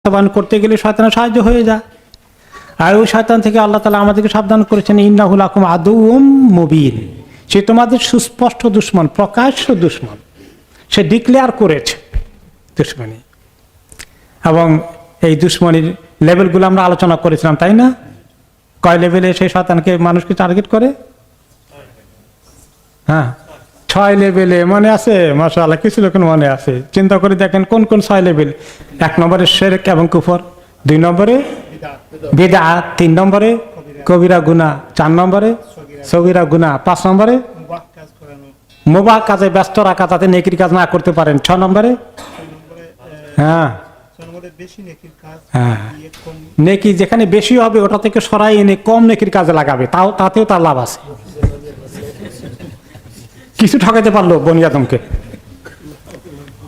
বাস্তবায়ন করতে গেলে শয়তানের সাহায্য হয়ে যায়। আর ওই শয়তান থেকে আল্লাহ তাআলা আমাদেরকে সাবধান করেছেন, ইন্নাহু লাকুম আদুউম মুবিন, সে তোমাদের সুস্পষ্ট দুশমন, প্রকাশ্য দুশমন, সে ডিক্লেয়ার করেছে দুশমনী। এবং এই দুশমনির লেভেলগুলো আমরা আলোচনা করেছিলাম, তাই না? কয় লেভেলে সেই শয়তানকে মানুষকে টার্গেট করে? হ্যাঁ, 6 লেভেলে। মনে আছে? মাশাআল্লাহ, কিছু লোকের মনে আছে। চিন্তা করে দেখেন কোন কোন 6 লেভেল। 1 নম্বরে শিরক এবং কুফর, 2 নম্বরে বিদআত, 3 নম্বরে কবিরা গুনাহ, 4 নম্বরে সগীরা গুনাহ, 5 নম্বরে মুবাহ কাজে ব্যস্ত রাখা, তাতে নেকির কাজ না করতে পারেন, 6 নম্বরে হ্যাঁ হ্যাঁ নেকি যেখানে বেশি হবে ওটা থেকে সরাই এনে কম নেকির কাজে লাগাবে, তাতেও তার লাভ আছে। কিছু ঠকাইতে পারলো বনি আদমকে।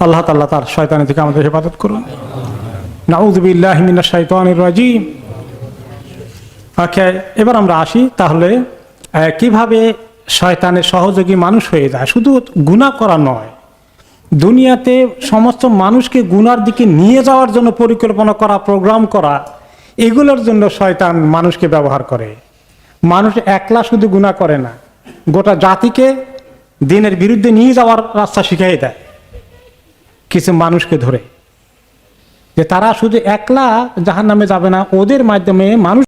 আল্লাহ তাআলা তার শয়তানি থেকে আমাদের হেফাজত করুন। নাউযু বিল্লাহি মিনাশ শাইতানির রাজিম। ওকে, এবার আমরা আসি তাহলে কিভাবে শয়তানের সহযোগী মানুষ হয়ে যায়। শুধু গুনাহ করা নয়, দুনিয়াতে সমস্ত মানুষকে গুনার দিকে নিয়ে যাওয়ার জন্য পরিকল্পনা করা, প্রোগ্রাম করা, এগুলোর জন্য শয়তান মানুষকে ব্যবহার করে। মানুষ একলা শুধু গুনাহ করে না, গোটা জাতিকে দিনের বিরুদ্ধে নিয়ে যাওয়ার রাস্তা শিখিয়ে দেয় কিছু মানুষকে ধরে, যে তারা শুধু একলা জাহান্নামে যাবে না, ওদের মাধ্যমে মানুষ